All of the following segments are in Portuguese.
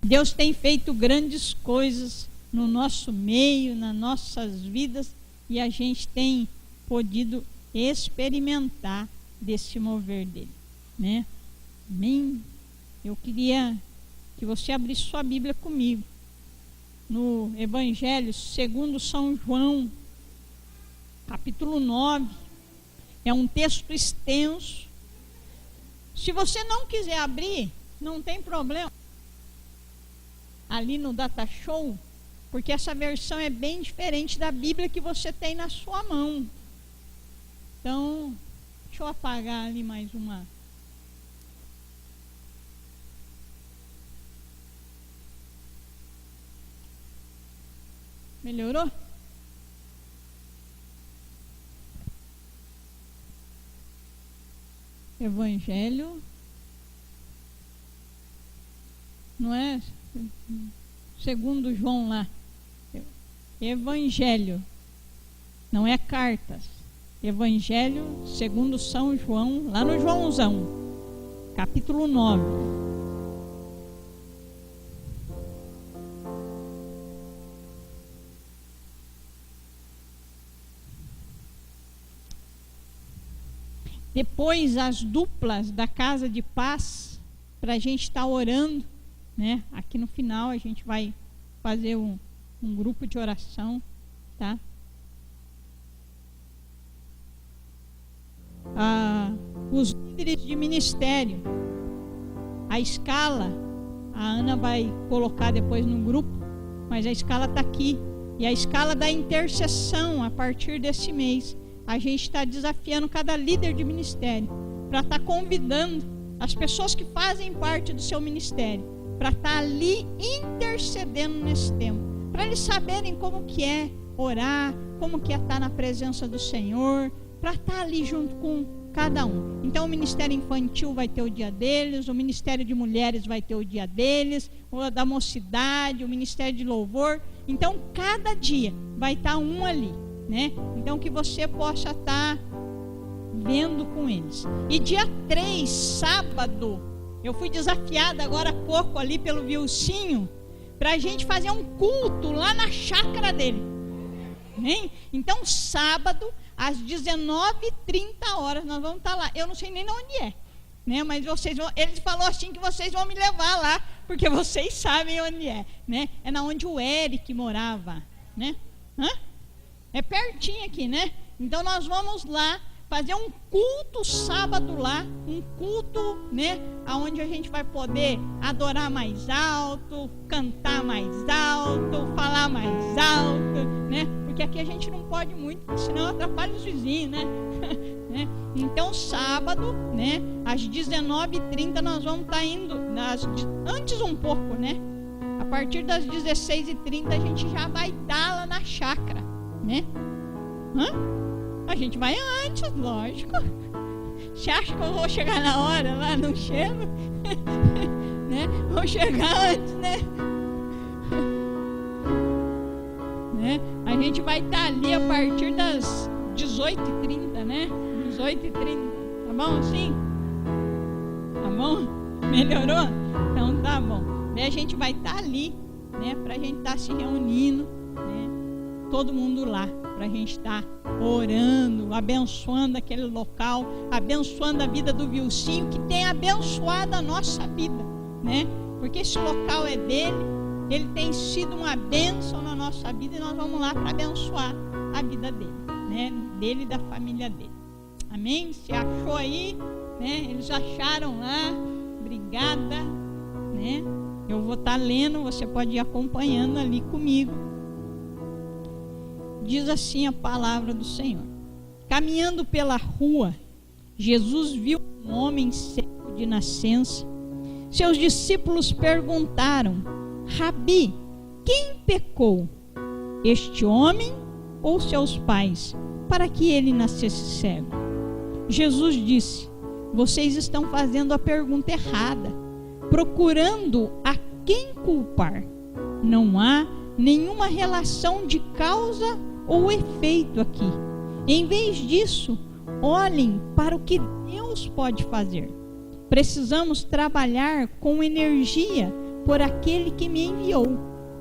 Deus tem feito grandes coisas no nosso meio, nas nossas vidas, e a gente tem podido experimentar desse mover dele, né? Amém? Eu queria que você abrisse sua Bíblia comigo no Evangelho segundo São João, capítulo 9. É um texto extenso. Se você não quiser abrir, não tem problema, ali no Data Show, porque essa versão é bem diferente da Bíblia que você tem na sua mão. Então, deixa eu apagar ali mais uma. Melhorou? Evangelho. Não é? Segundo João lá. Evangelho. Não é cartas. Evangelho segundo São João, lá no Joãozão, capítulo 9. Depois as duplas da casa de paz, para a gente estar orando, né? Aqui no final a gente vai fazer um grupo de oração, tá? Os líderes de ministério, a escala, a Ana vai colocar depois no grupo, mas a escala está aqui, e a escala da intercessão a partir desse mês. A gente está desafiando cada líder de ministério para estar convidando as pessoas que fazem parte do seu ministério para estar ali intercedendo nesse tempo, para eles saberem como que é orar, como que é estar na presença do Senhor, para estar ali junto com cada um. Então o ministério infantil vai ter o dia deles, o ministério de mulheres vai ter o dia deles, o da mocidade, o ministério de louvor. Então cada dia vai estar um ali, né? Então que você possa estar vendo com eles. E dia 3, sábado, eu fui desafiada agora há pouco ali pelo Vilcinho para a gente fazer um culto lá na chácara dele, né? Então sábado às 19h30 nós vamos estar lá. Eu não sei nem onde é, né? Mas vocês vão, ele falou assim que vocês vão me levar lá, porque vocês sabem onde é, né? É na onde o Eric morava, né? É pertinho aqui, né? Então nós vamos lá fazer um culto sábado lá, um culto, né? Aonde a gente vai poder adorar mais alto, cantar mais alto, falar mais alto, né? Porque aqui a gente não pode muito, senão atrapalha os vizinhos, né? Então sábado, né? Às 19h30 nós vamos estar indo, antes um pouco, né? A partir das 16h30 a gente já vai estar lá na chácara, né? A gente vai antes, lógico. Você acha que eu vou chegar na hora lá? Não chego. Né? Vou chegar antes, né? A gente vai estar ali a partir das 18h30, né? 18h30. Tá bom assim? Tá bom? Melhorou? Então tá bom. Daí a gente vai estar ali, né? Pra gente estar se reunindo, né? Todo mundo lá, para a gente estar orando, abençoando aquele local, abençoando a vida do Vilcinho, que tem abençoado a nossa vida, né? Porque esse local é dele, ele tem sido uma bênção na nossa vida, e nós vamos lá para abençoar a vida dele, né? Dele e da família dele. Amém? Se achou aí, né? Eles acharam lá, obrigada, né? Eu vou estar lendo, você pode ir acompanhando ali comigo. Diz assim a palavra do Senhor: caminhando pela rua, Jesus viu um homem cego de nascença. Seus discípulos perguntaram: Rabi, quem pecou, este homem ou seus pais, para que ele nascesse cego? Jesus disse: vocês estão fazendo a pergunta errada, procurando a quem culpar. Não há nenhuma relação de causa ou efeito aqui. Em vez disso, olhem para o que Deus pode fazer. Precisamos trabalhar com energia por aquele que me enviou.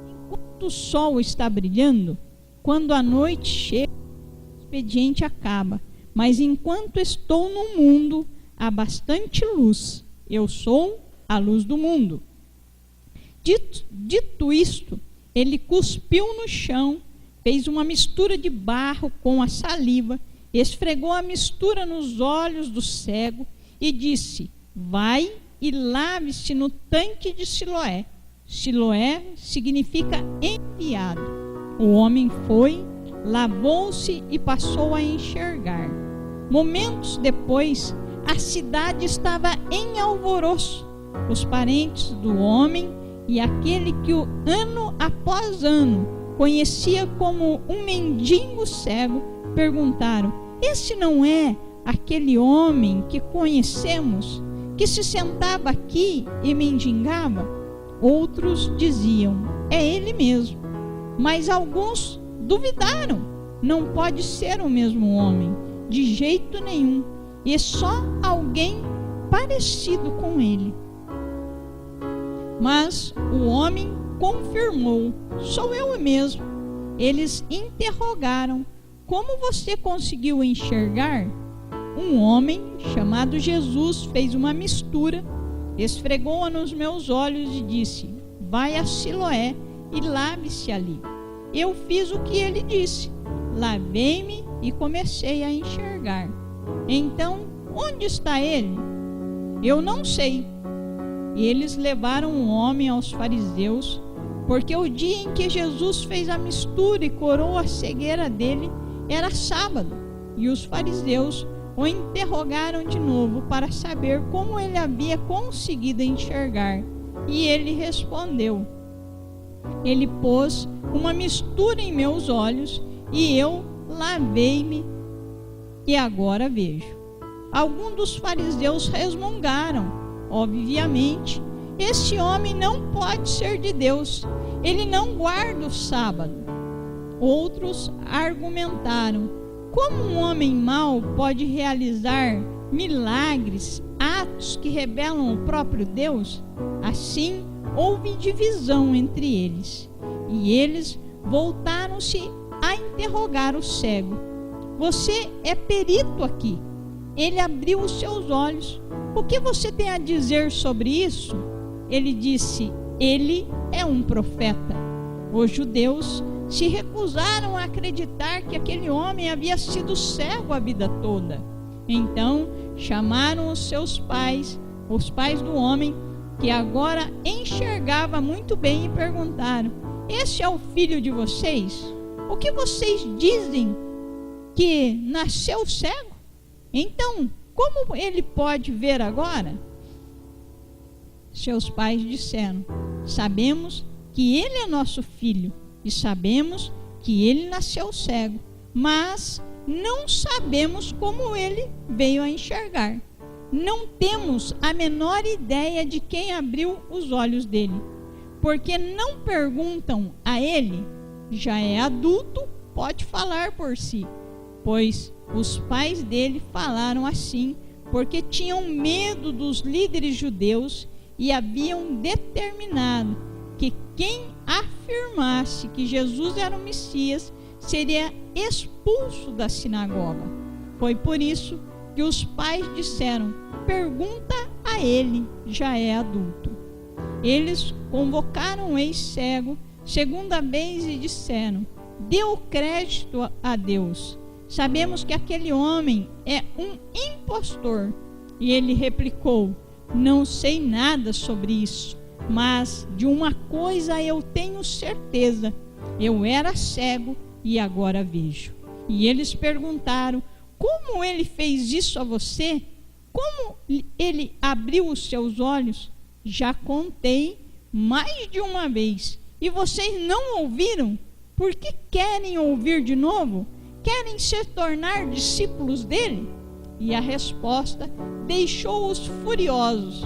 Enquanto o sol está brilhando, quando a noite chega, o expediente acaba. Mas enquanto estou no mundo, há bastante luz. Eu sou a luz do mundo. Dito isto, ele cuspiu no chão, fez uma mistura de barro com a saliva, esfregou a mistura nos olhos do cego e disse: vai e lave-se no tanque de Siloé. Siloé significa enviado. O homem foi, lavou-se e passou a enxergar. Momentos depois, a cidade estava em alvoroço. Os parentes do homem e aquele que o ano após ano conhecia como um mendigo cego perguntaram: esse não é aquele homem que conhecemos, que se sentava aqui e mendigava? Outros diziam: é ele mesmo. Mas alguns duvidaram: não pode ser o mesmo homem, de jeito nenhum, e só alguém parecido com ele. Mas o homem confirmou: sou eu mesmo. Eles interrogaram: como você conseguiu enxergar? Um homem chamado Jesus fez uma mistura, esfregou-a nos meus olhos e disse: vai a Siloé e lave-se ali. Eu fiz o que ele disse, lavei-me e comecei a enxergar. Então, onde está ele? Eu não sei. E eles levaram o homem aos fariseus, porque o dia em que Jesus fez a mistura e curou a cegueira dele era sábado, e os fariseus o interrogaram de novo para saber como ele havia conseguido enxergar. E ele respondeu: ele pôs uma mistura em meus olhos e eu lavei-me e agora vejo. Alguns dos fariseus resmungaram: obviamente, esse homem não pode ser de Deus, ele não guarda o sábado. Outros argumentaram: como um homem mau pode realizar milagres, atos que revelam o próprio Deus? Assim, houve divisão entre eles. E eles voltaram-se a interrogar o cego: você é perito aqui. Ele abriu os seus olhos. O que você tem a dizer sobre isso? Ele disse: ele é um profeta. Os judeus se recusaram a acreditar que aquele homem havia sido cego a vida toda. Então chamaram os seus pais, os pais do homem, que agora enxergava muito bem, e perguntaram: esse é o filho de vocês? O que vocês dizem que nasceu cego? Então, como ele pode ver agora? Seus pais disseram: sabemos que ele é nosso filho e sabemos que ele nasceu cego, mas não sabemos como ele veio a enxergar. Não temos a menor ideia de quem abriu os olhos dele. Porque não perguntam a ele? Já é adulto, pode falar por si. Pois os pais dele falaram assim porque tinham medo dos líderes judeus e haviam determinado que quem afirmasse que Jesus era o Messias seria expulso da sinagoga. Foi por isso que os pais disseram: pergunta a ele, já é adulto. Eles convocaram o ex-cego segunda vez e disseram: dê o crédito a Deus. Sabemos que aquele homem é um impostor. E ele replicou: não sei nada sobre isso, mas de uma coisa eu tenho certeza: eu era cego e agora vejo. E eles perguntaram: como ele fez isso a você? Como ele abriu os seus olhos? Já contei mais de uma vez e vocês não ouviram? Por que querem ouvir de novo? Querem se tornar discípulos dele? E a resposta deixou-os furiosos.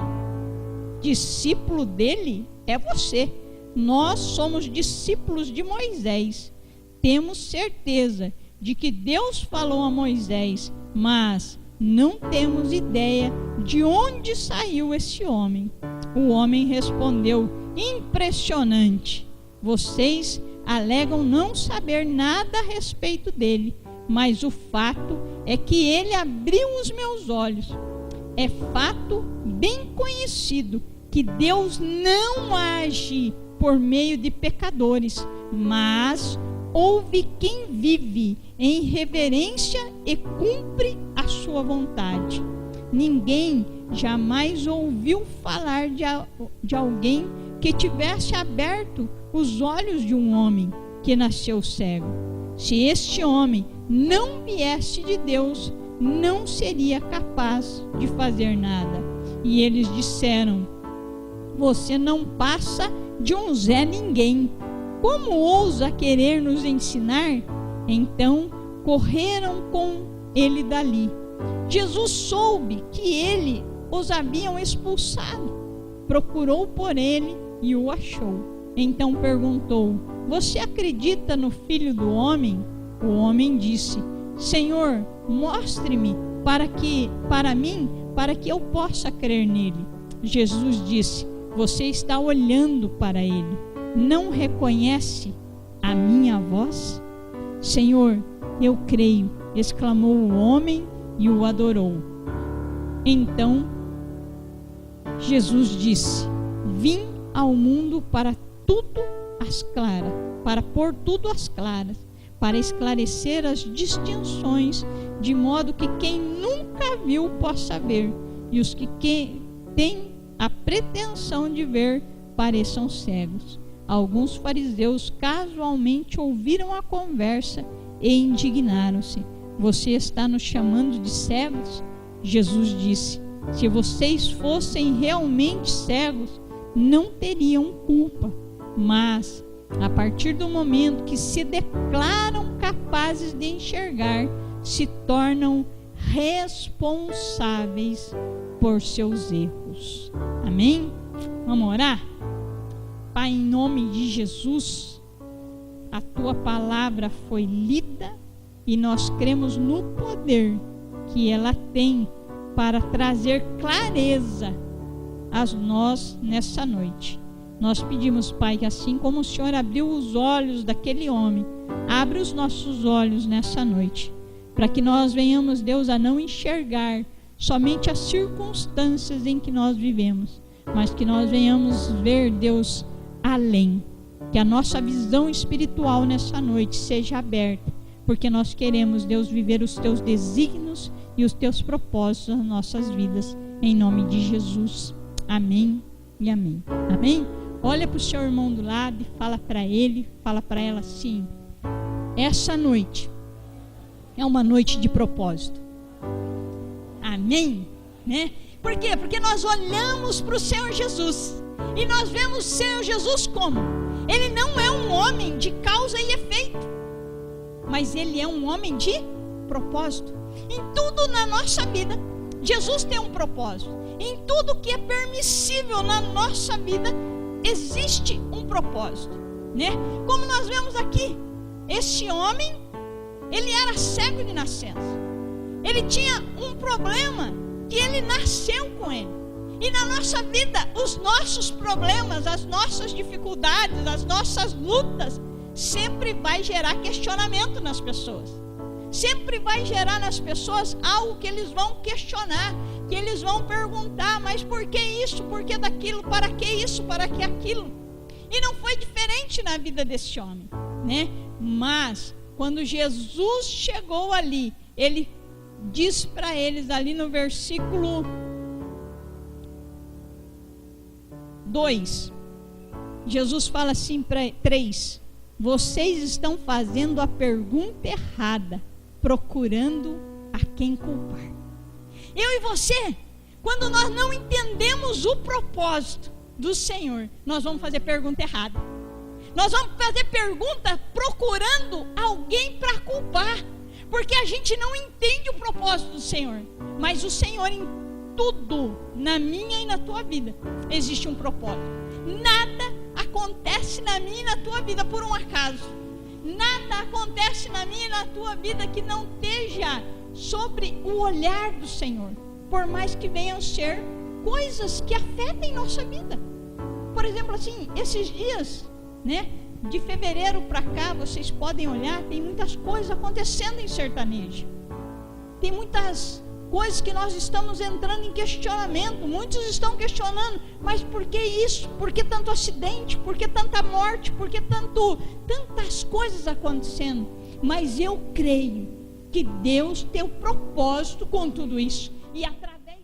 Discípulo dele é você. Nós somos discípulos de Moisés. Temos certeza de que Deus falou a Moisés, mas não temos ideia de onde saiu esse homem. O homem respondeu: impressionante. Vocês alegam não saber nada a respeito dele, mas o fato é que ele abriu os meus olhos. É fato bem conhecido que Deus não age por meio de pecadores, mas ouve quem vive em reverência e cumpre a sua vontade. Ninguém jamais ouviu falar de alguém que tivesse aberto os olhos de um homem que nasceu cego. Se este homem não viesse de Deus, não seria capaz de fazer nada. E eles disseram: você não passa de um Zé Ninguém. Como ousa querer nos ensinar? Então correram com ele dali. Jesus soube que ele os haviam expulsado. Procurou por ele e o achou. Então perguntou: você acredita no Filho do Homem? O homem disse: Senhor, mostre-me para mim, para que eu possa crer nele. Jesus disse: você está olhando para ele. Não reconhece a minha voz? Senhor, eu creio, exclamou o homem e o adorou. Então Jesus disse: vim ao mundo para pôr tudo às claras, para esclarecer as distinções, de modo que quem nunca viu possa ver, e os que têm a pretensão de ver pareçam cegos. Alguns fariseus casualmente ouviram a conversa e indignaram-se. Você está nos chamando de cegos? Jesus disse: se vocês fossem realmente cegos, não teriam culpa. Mas, a partir do momento que se declaram capazes de enxergar, se tornam responsáveis por seus erros. Amém? Vamos orar? Pai, em nome de Jesus, a tua palavra foi lida e nós cremos no poder que ela tem para trazer clareza a nós nessa noite. Nós pedimos, Pai, que assim como o Senhor abriu os olhos daquele homem, abre os nossos olhos nessa noite, para que nós venhamos, Deus, a não enxergar somente as circunstâncias em que nós vivemos, mas que nós venhamos ver, Deus, além. Que a nossa visão espiritual nessa noite seja aberta, porque nós queremos, Deus, viver os teus desígnios e os teus propósitos nas nossas vidas, em nome de Jesus. Amém e amém. Amém? Olha para o seu irmão do lado e fala para ele, fala para ela assim: essa noite é uma noite de propósito. Amém? Né? Por quê? Porque nós olhamos para o Senhor Jesus e nós vemos o Senhor Jesus como? Ele não é um homem de causa e efeito, mas ele é um homem de propósito. Em tudo na nossa vida, Jesus tem um propósito. Em tudo que é permissível na nossa vida, existe um propósito, né? Como nós vemos aqui, esse homem, ele era cego de nascença. Ele tinha um problema que ele nasceu com ele. E na nossa vida, os nossos problemas, as nossas dificuldades, as nossas lutas, sempre vai gerar questionamento nas pessoas. Sempre vai gerar nas pessoas algo que eles vão questionar, que eles vão perguntar: mas por que isso, por que daquilo, para que isso, para que aquilo? E não foi diferente na vida desse homem, né? Mas quando Jesus chegou ali, ele diz para eles ali no versículo 2, Jesus fala assim para 3: vocês estão fazendo a pergunta errada, procurando a quem culpar. Eu e você, quando nós não entendemos o propósito do Senhor, nós vamos fazer pergunta errada. Nós vamos fazer pergunta procurando alguém para culpar, porque a gente não entende o propósito do Senhor. Mas o Senhor, em tudo, na minha e na tua vida, existe um propósito. Nada acontece na minha e na tua vida por um acaso. Nada acontece na minha e na tua vida que não esteja sobre o olhar do Senhor. Por mais que venham ser coisas que afetem nossa vida. Por exemplo, assim, esses dias, né, de fevereiro para cá, vocês podem olhar, tem muitas coisas acontecendo em sertanejo. Tem muitas coisas que nós estamos entrando em questionamento. Muitos estão questionando, mas por que isso? Por que tanto acidente? Por que tanta morte? Por que tantas coisas acontecendo? Mas eu creio que Deus tem um propósito com tudo isso. E através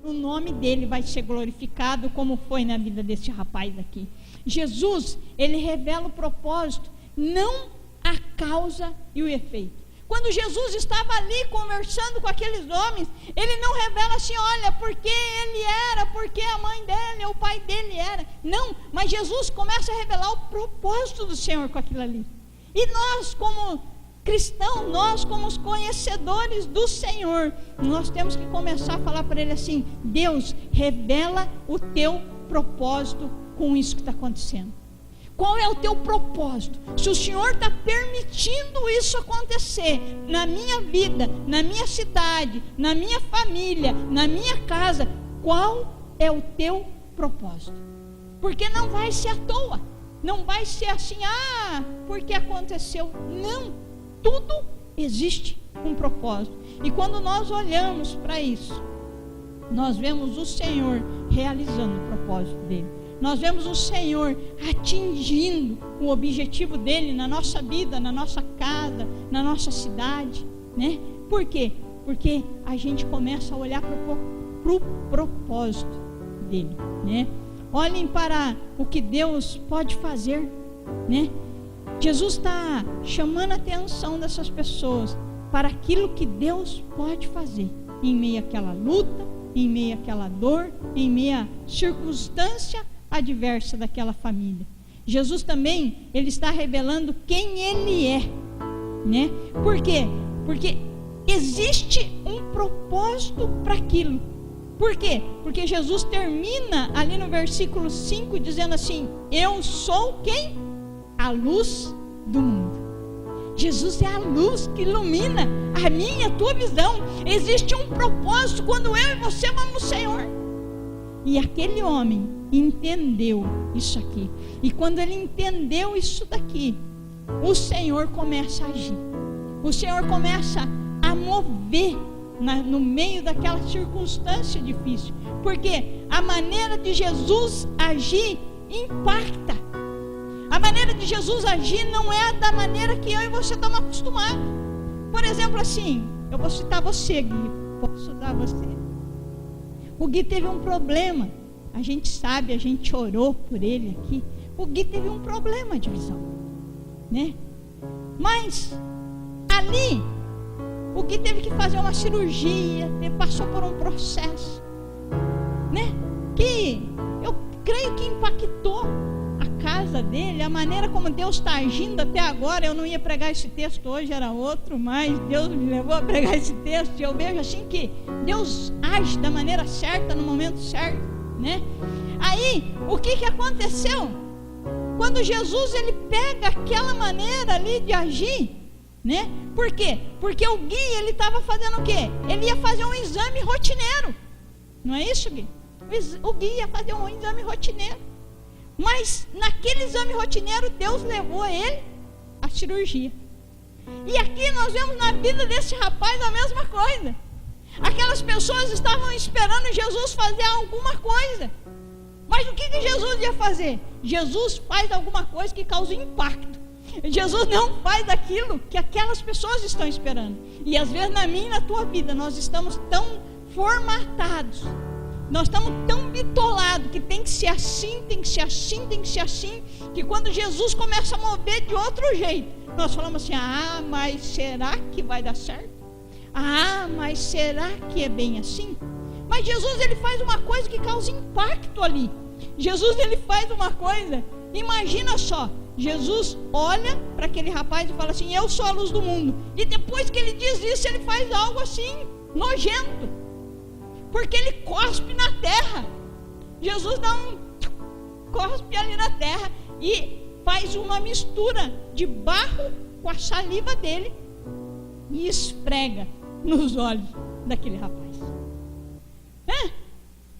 do nome dele vai ser glorificado, como foi na vida desse rapaz aqui. Jesus, ele revela o propósito, não a causa e o efeito. Quando Jesus estava ali conversando com aqueles homens, ele não revela assim, olha, porque ele era, porque a mãe dele, o pai dele era. Não, mas Jesus começa a revelar o propósito do Senhor com aquilo ali. E nós, como cristãos, nós como os conhecedores do Senhor, nós temos que começar a falar para ele assim, Deus, revela o teu propósito com isso que está acontecendo. Qual é o teu propósito? Se o Senhor está permitindo isso acontecer na minha vida, na minha cidade, na minha família, na minha casa, qual é o teu propósito? Porque não vai ser à toa, não vai ser assim, porque aconteceu. Não, tudo existe um propósito. E quando nós olhamos para isso, nós vemos o Senhor realizando o propósito dele. Nós vemos o Senhor atingindo o objetivo dele na nossa vida, na nossa casa, na nossa cidade, né? Por quê? Porque a gente começa a olhar para o propósito dele, né? Olhem para o que Deus pode fazer, né? Jesus está chamando a atenção dessas pessoas para aquilo que Deus pode fazer em meio àquela luta, em meio àquela dor, em meio à circunstância adversa daquela família. Jesus também, ele está revelando quem ele é, né? Por quê? Porque existe um propósito para aquilo. Por quê? Porque Jesus termina ali no versículo 5 dizendo assim, eu sou quem? A luz do mundo. Jesus é a luz que ilumina a minha e a tua visão. Existe um propósito quando eu e você vamos no Senhor. E aquele homem entendeu isso aqui. E quando ele entendeu isso daqui, o Senhor começa a agir. O Senhor começa a mover no meio daquela circunstância difícil. Porque a maneira de Jesus agir impacta. A maneira de Jesus agir não é da maneira que eu e você estamos acostumados. Por exemplo, assim, eu vou citar você, Gui. Posso dar você? O Gui teve um problema. A gente sabe, a gente orou por ele aqui. O Gui teve um problema de visão, né? Mas ali o Gui teve que fazer uma cirurgia, ele passou por um processo, né? Que eu creio que impactou a casa dele, a maneira como Deus está agindo até agora. Eu não ia pregar esse texto hoje, era outro, mas Deus me levou a pregar esse texto. E eu vejo assim que Deus age da maneira certa, no momento certo, né? Aí, o que aconteceu? Quando Jesus, ele pega aquela maneira ali de agir, né? Por quê? Porque o Gui, ele estava fazendo o quê? Ele ia fazer um exame rotineiro. Não é isso, Gui? O Gui ia fazer um exame rotineiro. Mas naquele exame rotineiro, Deus levou ele à cirurgia. E aqui nós vemos na vida desse rapaz a mesma coisa. Aquelas pessoas estavam esperando Jesus fazer alguma coisa. Mas o que Jesus ia fazer? Jesus faz alguma coisa que causa impacto. Jesus não faz aquilo que aquelas pessoas estão esperando. E às vezes na minha e na tua vida nós estamos tão formatados, nós estamos tão bitolados que tem que ser assim, tem que ser assim, tem que ser assim, que quando Jesus começa a mover de outro jeito, nós falamos assim, mas será que vai dar certo? Mas será que é bem assim? Mas Jesus, ele faz uma coisa que causa impacto ali. Jesus, ele faz uma coisa, imagina só, Jesus olha para aquele rapaz e fala assim, eu sou a luz do mundo. E depois que ele diz isso, ele faz algo assim, nojento. Porque ele cospe na terra. Jesus dá um cospe ali na terra e faz uma mistura de barro com a saliva dele e esfrega nos olhos daquele rapaz.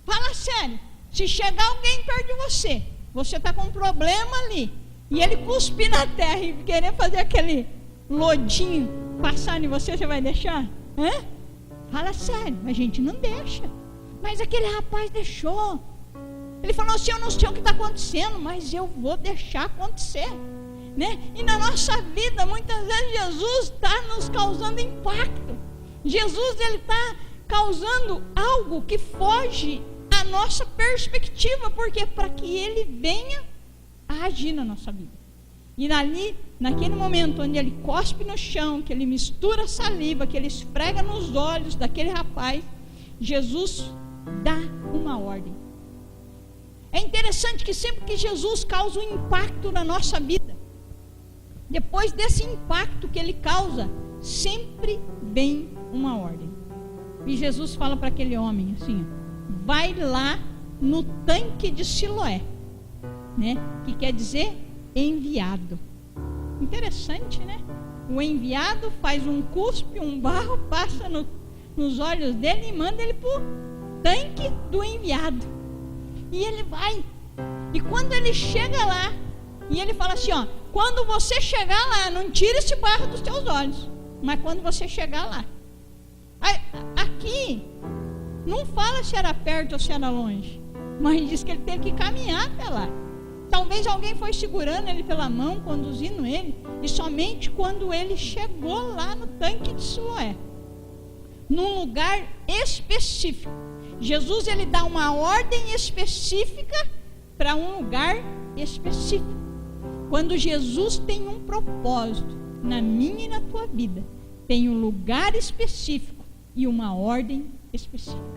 Fala sério. Se chegar alguém perto de você, você está com um problema ali, e ele cuspir na terra e querer fazer aquele lodinho passar em você, você vai deixar? Hã? Fala sério. A gente não deixa. Mas aquele rapaz deixou. Ele falou assim: eu não sei o que está acontecendo, mas eu vou deixar acontecer, né? E na nossa vida, muitas vezes Jesus está nos causando impacto. Jesus, ele está causando algo que foge à nossa perspectiva. Por quê? Para que ele venha a agir na nossa vida. E ali, naquele momento onde ele cospe no chão, que ele mistura saliva, que ele esfrega nos olhos daquele rapaz, Jesus dá uma ordem. É interessante que sempre que Jesus causa um impacto na nossa vida, depois desse impacto que ele causa, sempre vem uma ordem. E Jesus fala para aquele homem assim: vai lá no tanque de Siloé, né? Que quer dizer enviado. Interessante, né? O enviado faz um cuspe, um barro, passa nos olhos dele e manda ele para o tanque do enviado. E ele vai. E quando ele chega lá, e ele fala assim: ó, quando você chegar lá, não tira esse barro dos teus olhos, mas quando você chegar lá. Aqui não fala se era perto ou se era longe, mas diz que ele teve que caminhar até lá. Talvez alguém foi segurando ele pela mão, conduzindo ele, e somente quando ele chegou lá no tanque de Siloé, num lugar específico, Jesus, ele dá uma ordem específica para um lugar específico. Quando Jesus tem um propósito na minha e na tua vida, tem um lugar específico e uma ordem específica.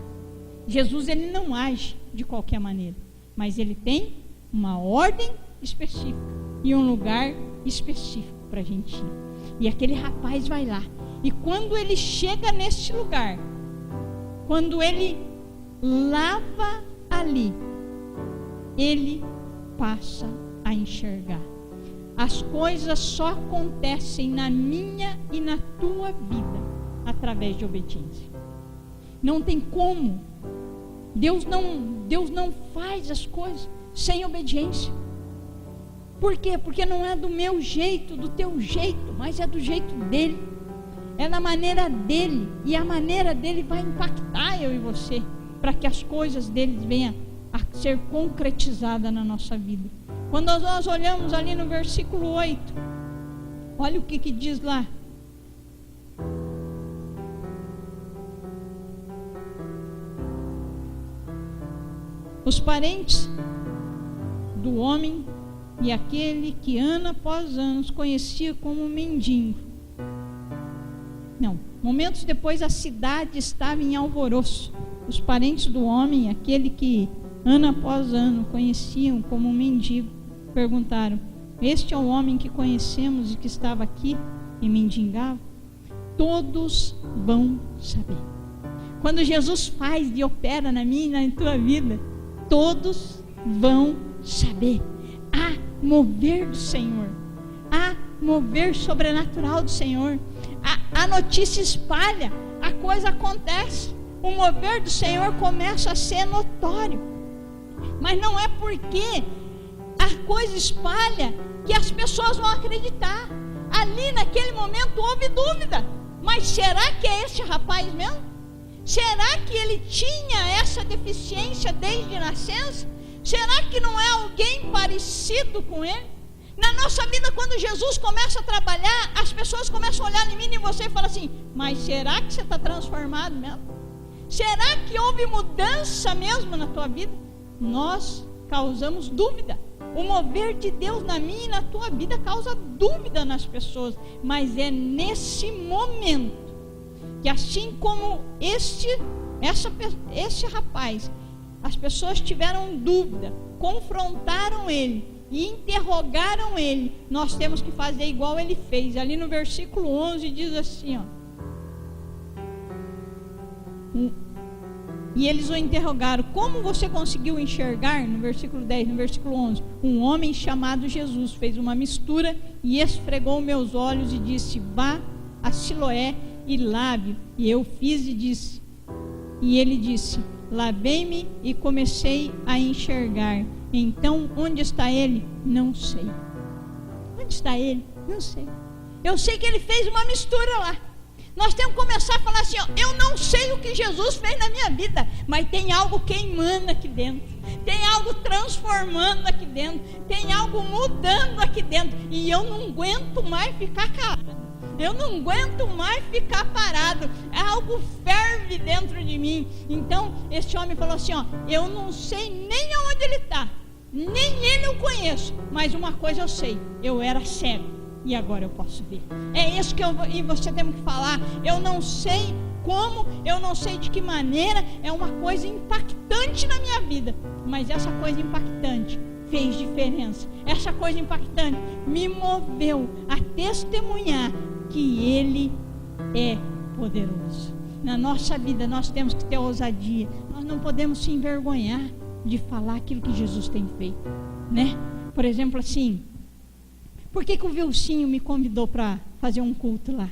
Jesus, ele não age de qualquer maneira, mas ele tem uma ordem específica e um lugar específico para a gente ir. E aquele rapaz vai lá, e quando ele chega nesse lugar, quando ele lava ali, ele passa a enxergar. As coisas só acontecem na minha e na tua vida através de obediência. Não tem como. Deus não faz as coisas sem obediência. Por quê? Porque não é do meu jeito, do teu jeito, mas é do jeito dele. É na maneira dele. E a maneira dele vai impactar eu e você, para que as coisas dele venham a ser concretizadas na nossa vida. Quando nós olhamos ali no versículo 8, olha o que diz lá. Os parentes do homem e aquele que ano após ano conhecia como mendigo. Não, momentos depois a cidade estava em alvoroço. Os parentes do homem, aquele que ano após ano conheciam como mendigo, perguntaram: este é o homem que conhecemos e que estava aqui e mendigava? Todos vão saber. Quando Jesus faz e opera na minha e na tua vida, todos vão saber. Há mover do Senhor, há mover sobrenatural do Senhor. A notícia espalha, a coisa acontece, o mover do Senhor começa a ser notório. Mas não é porque a coisa espalha que as pessoas vão acreditar. Ali naquele momento houve dúvida: mas será que é esse rapaz mesmo? Será que ele tinha essa deficiência desde nascença? Será que não é alguém parecido com ele? Na nossa vida, quando Jesus começa a trabalhar, as pessoas começam a olhar em mim e você e falam assim: mas será que você está transformado mesmo? Será que houve mudança mesmo na tua vida? Nós causamos dúvida. O mover de Deus na minha e na tua vida causa dúvida nas pessoas. Mas é nesse momento que, assim como esse rapaz, as pessoas tiveram dúvida, confrontaram ele e interrogaram ele, nós temos que fazer igual ele fez. Ali no versículo 11 diz assim, ó: e eles o interrogaram: como você conseguiu enxergar? No versículo 10, no versículo 11: um homem chamado Jesus fez uma mistura e esfregou meus olhos e disse: vá a Siloé e lave. E eu fiz e disse. E ele disse: lavei-me e comecei a enxergar. Então, onde está ele? Não sei. Onde está ele? Não sei. Eu sei que ele fez uma mistura lá. Nós temos que começar a falar assim, ó, eu não sei o que Jesus fez na minha vida, mas tem algo queimando aqui dentro, tem algo transformando aqui dentro, tem algo mudando aqui dentro, e eu não aguento mais ficar calado, eu não aguento mais ficar parado, algo ferve dentro de mim. Então esse homem falou assim, ó, eu não sei nem aonde ele está, nem ele eu conheço, mas uma coisa eu sei, eu era cego e agora eu posso ver. É isso que eu e você temos que falar. Eu não sei como, eu não sei de que maneira, é uma coisa impactante na minha vida, mas essa coisa impactante fez diferença. Essa coisa impactante me moveu a testemunhar que Ele é poderoso. Na nossa vida nós temos que ter ousadia. Nós não podemos se envergonhar de falar aquilo que Jesus tem feito, né? Por exemplo, assim, por que o Vilcinho me convidou para fazer um culto lá?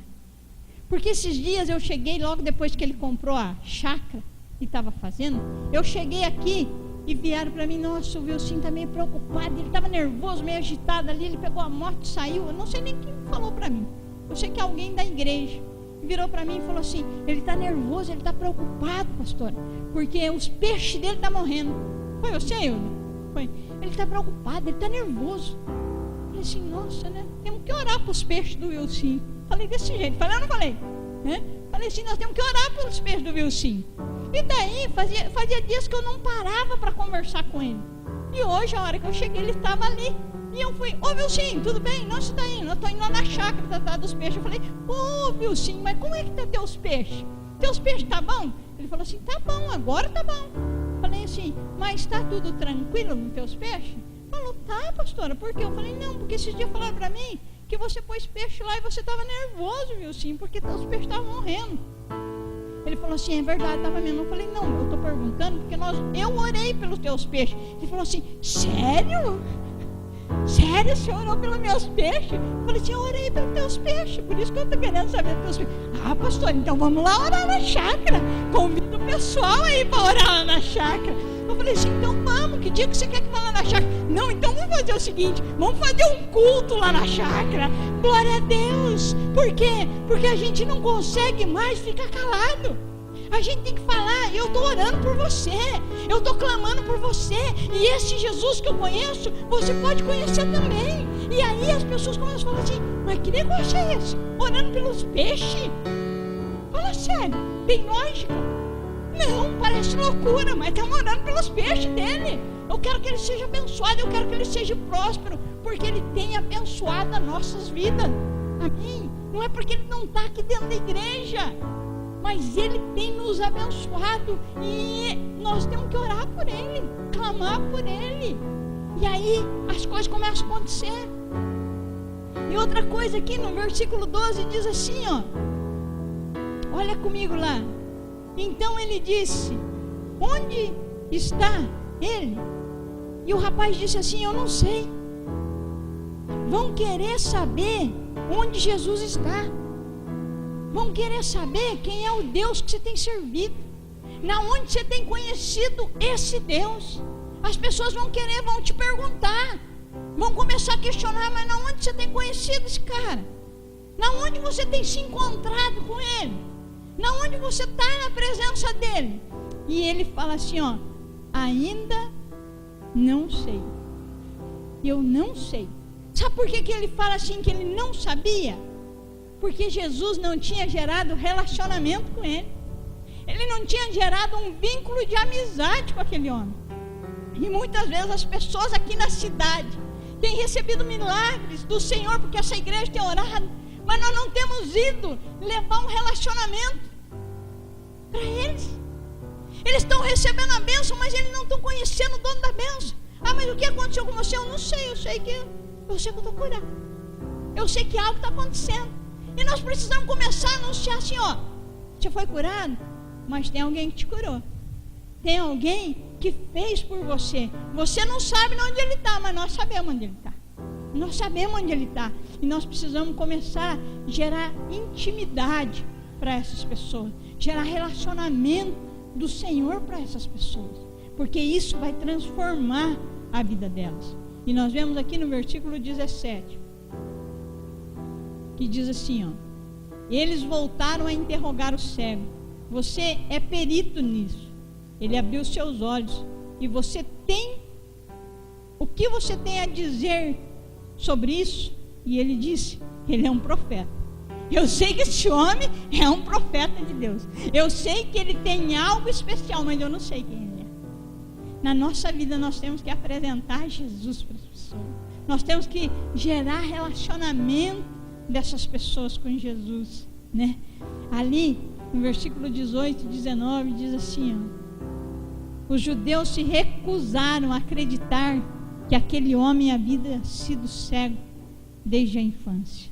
Porque esses dias eu cheguei, logo depois que ele comprou a chácara e estava fazendo, eu cheguei aqui e vieram para mim, nossa, o Vilcinho está meio preocupado, ele estava nervoso, meio agitado ali, ele pegou a moto e saiu. Eu não sei nem quem falou para mim, eu sei que alguém da igreja virou para mim e falou assim, ele está nervoso, ele está preocupado, pastora, porque os peixes dele estão morrendo. Foi você, Euler? Foi. Ele está preocupado, ele está nervoso. Falei assim, nossa, né? Temos que orar para os peixes do Vilcinho. Falei desse jeito, falei ou não falei? Falei assim, nós temos que orar pelos peixes do Vilcinho. E daí, fazia dias que eu não parava para conversar com ele. E hoje, a hora que eu cheguei, ele estava ali. E eu fui, ô Vilcinho, tudo bem? Não, você está indo? Eu estou indo lá na chácara tratar dos peixes. Eu falei, ô Vilcinho, mas como é que tá teus peixes? Teus peixes tá bom? Ele falou assim, tá bom, agora tá bom. Falei assim, mas está tudo tranquilo nos teus peixes? Falou, tá, pastora, por quê? Eu falei, não, porque esses dias falaram para mim que você pôs peixe lá e você estava nervoso, Vilcinho, porque os peixes estavam morrendo. Ele falou assim, é verdade, estava mesmo. Eu falei, não, eu estou perguntando porque eu orei pelos teus peixes. Ele falou assim, sério? Sério, o senhor orou pelos meus peixes? Eu falei assim, eu orei pelos teus peixes, por isso que eu estou querendo saber dos teus peixes. Ah, pastor, então vamos lá orar na chácara. Convido o pessoal aí para orar lá na chácara. Eu falei assim, então vamos, que dia que você quer que vá lá na chácara? Não, então vamos fazer o seguinte, vamos fazer um culto lá na chácara. Glória a Deus. Por quê? Porque a gente não consegue mais ficar calado. A gente tem que falar, eu estou orando por você, eu estou clamando por você, e esse Jesus que eu conheço, você pode conhecer também. E aí as pessoas começam a falar assim, mas que negócio é esse? Orando pelos peixes? Fala sério, tem lógica? Não, parece loucura, mas estamos orando pelos peixes dele. Eu quero que ele seja abençoado, eu quero que ele seja próspero, porque ele tem abençoado as nossas vidas. Amém? Não é porque ele não está aqui dentro da igreja, mas ele tem nos abençoado e nós temos que orar por ele, clamar por ele. E aí as coisas começam a acontecer. E outra coisa aqui no versículo 12 diz assim, ó, olha comigo lá. Então ele disse, onde está ele? E o rapaz disse assim, eu não sei. Vão querer saber onde Jesus está. Vão querer saber quem é o Deus que você tem servido, na onde você tem conhecido esse Deus. As pessoas vão querer, vão te perguntar, vão começar a questionar, mas na onde você tem conhecido esse cara? Na onde você tem se encontrado com ele? Na onde você está na presença dele? E ele fala assim, ó, ainda não sei. Eu não sei. Sabe por que ele fala assim, que ele não sabia? Porque Jesus não tinha gerado relacionamento com ele. Ele não tinha gerado um vínculo de amizade com aquele homem. E muitas vezes as pessoas aqui na cidade têm recebido milagres do Senhor, porque essa igreja tem orado, mas nós não temos ido levar um relacionamento para eles. Eles estão recebendo a bênção, mas eles não estão conhecendo o dono da bênção. Ah, mas o que aconteceu com você? Eu não sei, eu sei que eu estou curado. Eu sei que algo está acontecendo. E nós precisamos começar a anunciar assim, ó, você foi curado, mas tem alguém que te curou. Tem alguém que fez por você. Você não sabe onde ele está, mas nós sabemos onde ele está. Nós sabemos onde ele está. E nós precisamos começar a gerar intimidade para essas pessoas. Gerar relacionamento do Senhor para essas pessoas, porque isso vai transformar a vida delas. E nós vemos aqui no versículo 17, que diz assim, ó: eles voltaram a interrogar o cego. Você é perito nisso. Ele abriu seus olhos. E você tem... o que você tem a dizer sobre isso? E ele disse: ele é um profeta. Eu sei que esse homem é um profeta de Deus. Eu sei que ele tem algo especial, mas eu não sei quem ele é. Na nossa vida nós temos que apresentar Jesus para as pessoas. Nós temos que gerar relacionamento dessas pessoas com Jesus, né? Ali no versículo 18 e 19 diz assim, ó: os judeus se recusaram a acreditar que aquele homem havia sido cego desde a infância.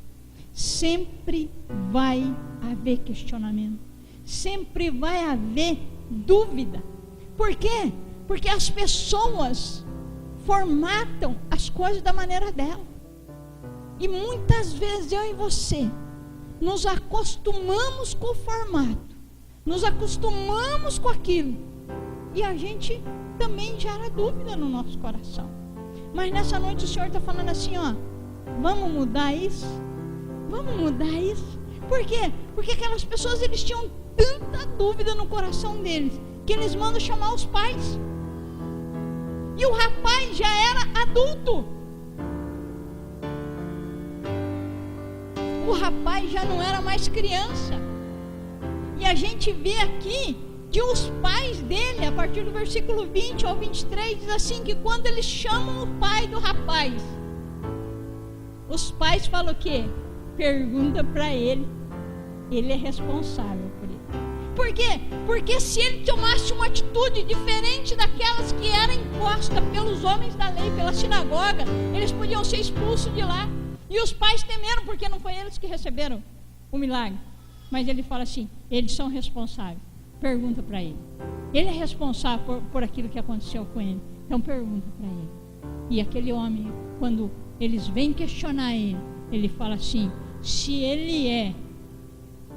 Sempre vai haver questionamento, sempre vai haver dúvida. Por quê? Porque as pessoas formatam as coisas da maneira dela. E muitas vezes eu e você nos acostumamos com o formato, nos acostumamos com aquilo, e a gente também gera dúvida no nosso coração. Mas nessa noite o Senhor está falando assim, ó: vamos mudar isso? Vamos mudar isso? Por quê? Porque aquelas pessoas, eles tinham tanta dúvida no coração deles, que eles mandam chamar os pais. E o rapaz já era adulto. O rapaz já não era mais criança. E a gente vê aqui que os pais dele, a partir do versículo 20 ao 23, diz assim, que quando eles chamam o pai do rapaz, os pais falam o quê? Pergunta para ele. Ele é responsável por ele. Por quê? Porque se ele tomasse uma atitude diferente daquelas que era imposta pelos homens da lei, pela sinagoga, eles podiam ser expulsos de lá. E os pais temeram, porque não foi eles que receberam o milagre. Mas ele fala assim: eles são responsáveis. Pergunta para ele. Ele é responsável por aquilo que aconteceu com ele. Então pergunta para ele. E aquele homem, quando eles vêm questionar ele, ele fala assim: se ele é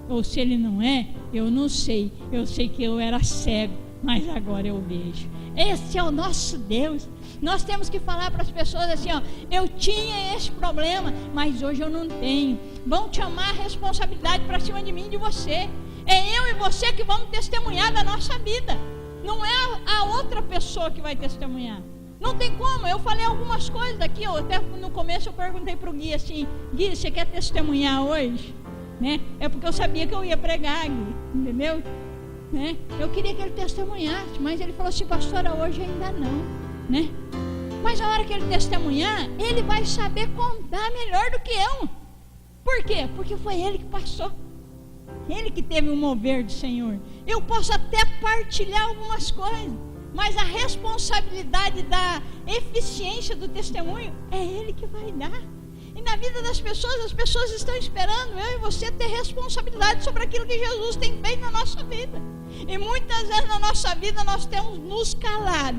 ou se ele não é, eu não sei. Eu sei que eu era cego, mas agora eu vejo. Esse é o nosso Deus. Nós temos que falar para as pessoas assim, ó: eu tinha esse problema, mas hoje eu não tenho. Vão chamar a responsabilidade para cima de mim e de você. É eu e você que vamos testemunhar da nossa vida. Não é a outra pessoa que vai testemunhar. Não tem como. Eu falei algumas coisas aqui, até no começo eu perguntei para o Gui assim: Gui, você quer testemunhar hoje? Né? É porque eu sabia que eu ia pregar, Gui, entendeu? Né? Eu queria que ele testemunhasse, mas ele falou assim: pastora, hoje ainda não, né? Mas a hora que ele testemunhar, ele vai saber contar melhor do que eu. Por quê? Porque foi ele que passou, ele que teve o mover do Senhor. Eu posso até partilhar algumas coisas, mas a responsabilidade da eficiência do testemunho é ele que vai dar. E na vida das pessoas, as pessoas estão esperando eu e você ter responsabilidade sobre aquilo que Jesus tem feito na nossa vida. E muitas vezes na nossa vida nós temos nos calado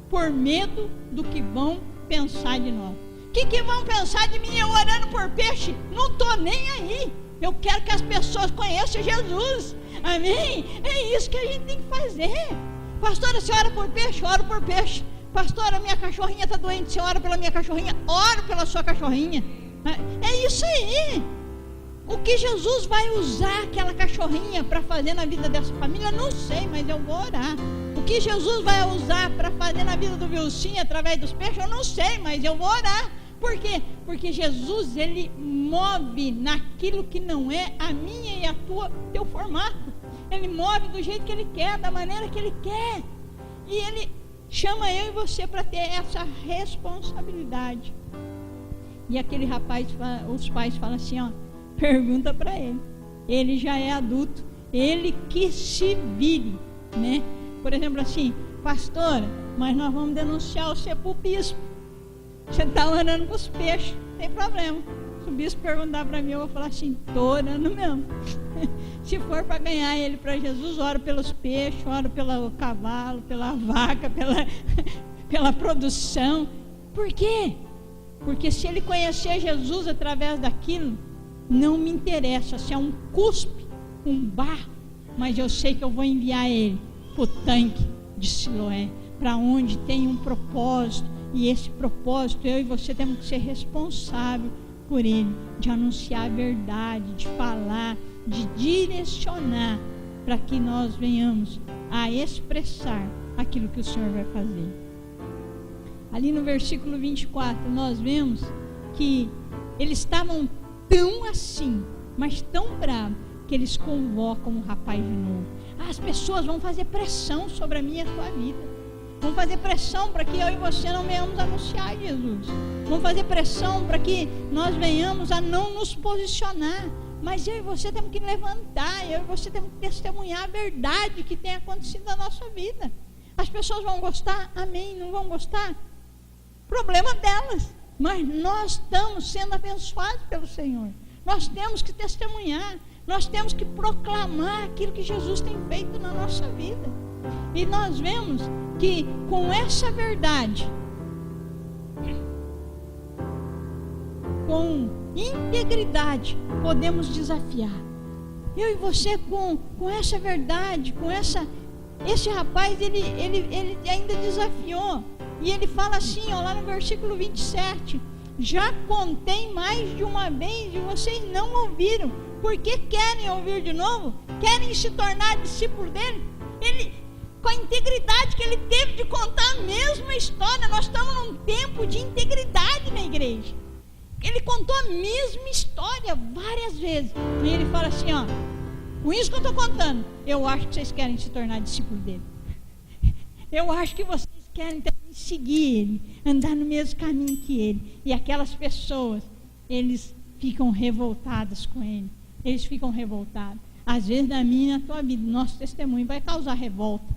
por medo do que vão pensar de nós. O que vão pensar de mim eu orando por peixe? Não estou nem aí. Eu quero que as pessoas conheçam Jesus. Amém? É isso que a gente tem que fazer. Pastora, você ora por peixe? Oro por peixe. Pastora, minha cachorrinha está doente. Você ora pela minha cachorrinha? Oro pela sua cachorrinha. É isso aí. O que Jesus vai usar aquela cachorrinha para fazer na vida dessa família, não sei, mas eu vou orar. O que Jesus vai usar para fazer na vida do Vilcinho através dos peixes, eu não sei, mas eu vou orar. Por quê? Porque Jesus, ele move naquilo que não é a minha e a teu formato. Ele move do jeito que ele quer, da maneira que ele quer. E ele chama eu e você para ter essa responsabilidade. E aquele rapaz, os pais falam assim, ó: pergunta para ele. Ele já é adulto, ele que se vire, né? Por exemplo assim: pastora, mas nós vamos denunciar você para o bispo. Você está orando para os peixes, não tem problema. Se o bispo perguntar para mim, eu vou falar assim: estou orando mesmo. Se for para ganhar ele para Jesus, oro pelos peixes, oro pelo cavalo, pela vaca, pela produção. Por quê? Porque se ele conhecer Jesus através daquilo, não me interessa se é um cuspe, um barro, mas eu sei que eu vou enviar ele para o tanque de Siloé, para onde tem um propósito, e esse propósito eu e você temos que ser responsável por ele, de anunciar a verdade, de falar, de direcionar, para que nós venhamos a expressar aquilo que o Senhor vai fazer. Ali no versículo 24 nós vemos que eles estavam tão assim, mas tão bravos, que eles convocam o rapaz de novo. As pessoas vão fazer pressão sobre a minha e a tua vida, vão fazer pressão para que eu e você não venhamos anunciar Jesus, vão fazer pressão para que nós venhamos a não nos posicionar, mas eu e você temos que levantar, eu e você temos que testemunhar a verdade que tem acontecido na nossa vida. As pessoas vão gostar, amém, não vão gostar, problema delas, mas nós estamos sendo abençoados pelo Senhor, nós temos que testemunhar, nós temos que proclamar aquilo que Jesus tem feito na nossa vida. E nós vemos que com essa verdade, com integridade, podemos desafiar. Eu e você com essa verdade, esse rapaz, ele ainda desafiou. E ele fala assim, lá no versículo 27, já contei mais de uma vez e vocês não ouviram, porque querem ouvir de novo? Querem se tornar discípulos dele? Ele, com a integridade que ele teve de contar a mesma história, nós estamos num tempo de integridade na igreja. Ele contou a mesma história várias vezes. E ele fala assim, com isso que eu estou contando, eu acho que vocês querem se tornar discípulos dele. Eu acho que vocês querem também seguir ele, andar no mesmo caminho que ele. E aquelas pessoas, eles ficam revoltadas com ele. Eles ficam revoltados. Às vezes na minha e na tua vida, nosso testemunho vai causar revolta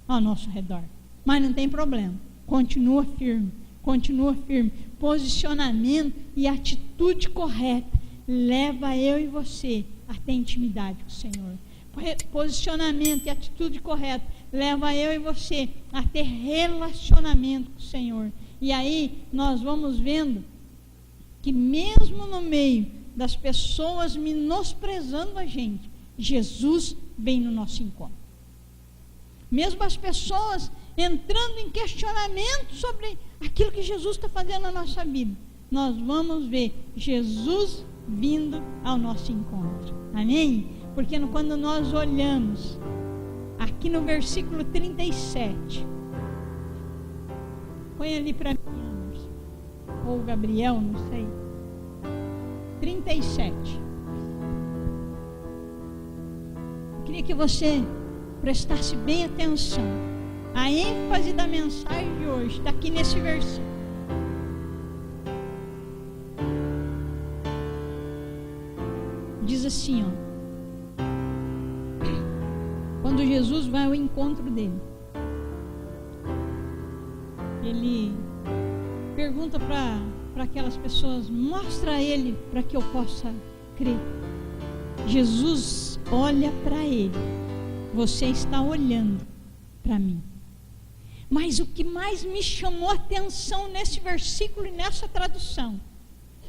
ao nosso redor. Mas não tem problema. Continua firme. Continua firme. Posicionamento e atitude correta leva eu e você a ter intimidade com o Senhor. Posicionamento e atitude correta leva eu e você a ter relacionamento com o Senhor. E aí nós vamos vendo que mesmo no meio das pessoas menosprezando a gente, Jesus vem no nosso encontro. Mesmo as pessoas entrando em questionamento sobre aquilo que Jesus está fazendo na nossa vida, nós vamos ver Jesus vindo ao nosso encontro. Amém? Porque quando nós olhamos aqui no versículo 37, põe ali para mim, Anderson, ou Gabriel, não sei. 37. Eu queria que você prestasse bem atenção. A ênfase da mensagem de hoje está aqui nesse versículo. Diz assim, quando Jesus vai ao encontro dele, ele pergunta para aquelas pessoas, mostra a ele para que eu possa crer. Jesus olha para ele, você está olhando para mim. Mas o que mais me chamou a atenção nesse versículo e nessa tradução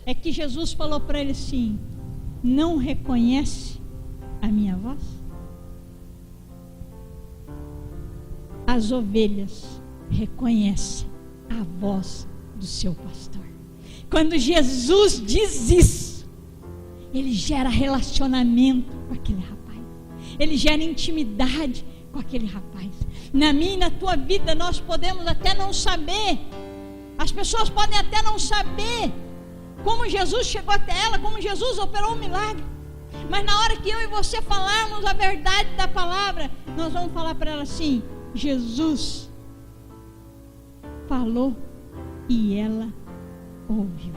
é que Jesus falou para ele assim, não reconhece a minha voz? As ovelhas reconhecem a voz do seu pastor. Quando Jesus diz isso, ele gera relacionamento com aquele rapaz, ele gera intimidade com aquele rapaz. Na minha e na tua vida nós podemos até não saber, as pessoas podem até não saber como Jesus chegou até ela, como Jesus operou um milagre, mas na hora que eu e você falarmos a verdade da palavra, nós vamos falar para ela assim, Jesus falou e ela ouviu.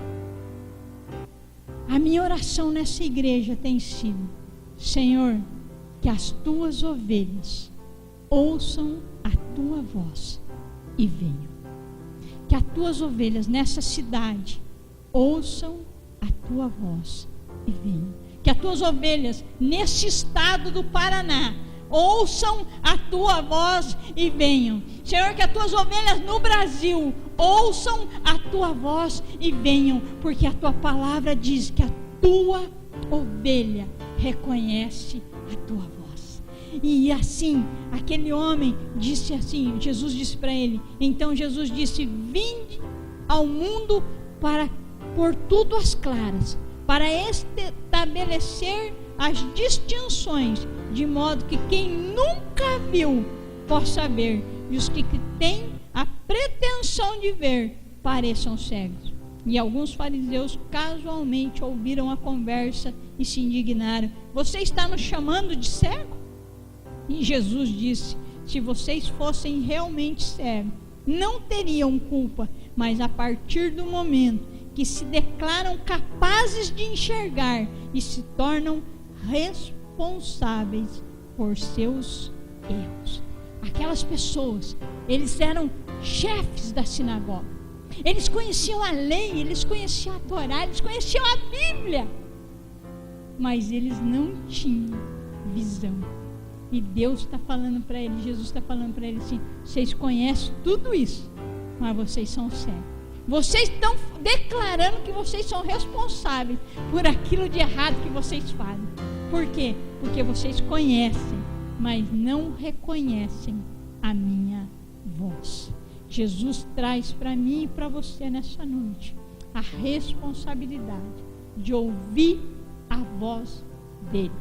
A minha oração nessa igreja tem sido, Senhor, que as tuas ovelhas ouçam a tua voz e venham. Que as tuas ovelhas nessa cidade ouçam a tua voz e venham. Que as tuas ovelhas nesse estado do Paraná ouçam a tua voz e venham. Senhor, que as tuas ovelhas no Brasil ouçam a tua voz e venham, porque a tua palavra diz que a tua ovelha reconhece a tua voz. E assim, aquele homem disse assim, Jesus disse para ele, então Jesus disse, vinde ao mundo para pôr tudo às claras, para estabelecer as distinções, de modo que quem nunca viu possa ver, e os que têm a pretensão de ver pareçam cegos. E alguns fariseus casualmente ouviram a conversa e se indignaram. Você está nos chamando de cego? E Jesus disse, se vocês fossem realmente cegos, não teriam culpa, mas a partir do momento que se declaram capazes de enxergar e se tornam responsáveis por seus erros. Aquelas pessoas, eles eram chefes da sinagoga, eles conheciam a lei, eles conheciam a Torá, eles conheciam a Bíblia, mas eles não tinham visão. E Deus está falando para eles, Jesus está falando para eles assim, vocês conhecem tudo isso, mas vocês são cegos. Vocês estão declarando que vocês são responsáveis por aquilo de errado que vocês fazem. Por quê? Porque vocês conhecem, mas não reconhecem a minha voz. Jesus traz para mim e para você nessa noite a responsabilidade de ouvir a voz dele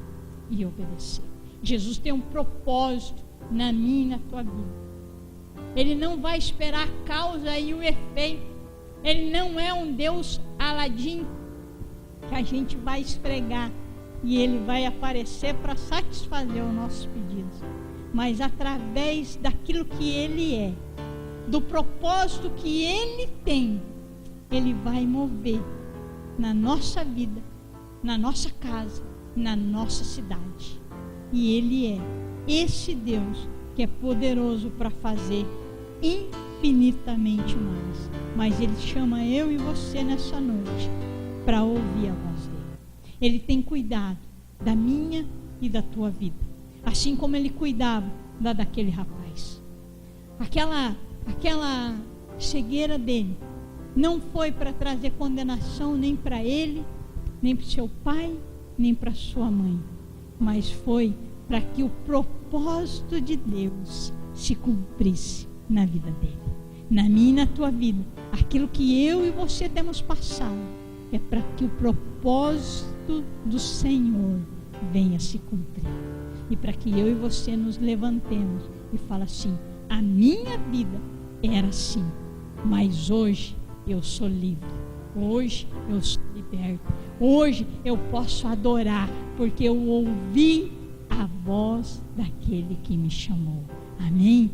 e obedecer. Jesus tem um propósito na minha e na tua vida. Ele não vai esperar a causa e o efeito. Ele não é um Deus Aladim que a gente vai esfregar e ele vai aparecer para satisfazer os nossos pedidos. Mas através daquilo que ele é, do propósito que ele tem, ele vai mover na nossa vida, na nossa casa, na nossa cidade. E ele é esse Deus que é poderoso para fazer infinitamente mais. Mas ele chama eu e você nessa noite para ouvir a voz dele. Ele tem cuidado da minha e da tua vida, assim como ele cuidava daquele rapaz. Aquela cegueira dele não foi para trazer condenação nem para ele, nem para o seu pai, nem para sua mãe, mas foi para que o propósito de Deus se cumprisse na vida dele, na minha e na tua vida. Aquilo que eu e você temos passado é para que o propósito do Senhor venha se cumprir, e para que eu e você nos levantemos e fale assim, a minha vida era assim, mas hoje eu sou livre, hoje eu sou liberto, hoje eu posso adorar, porque eu ouvi a voz daquele que me chamou. Amém?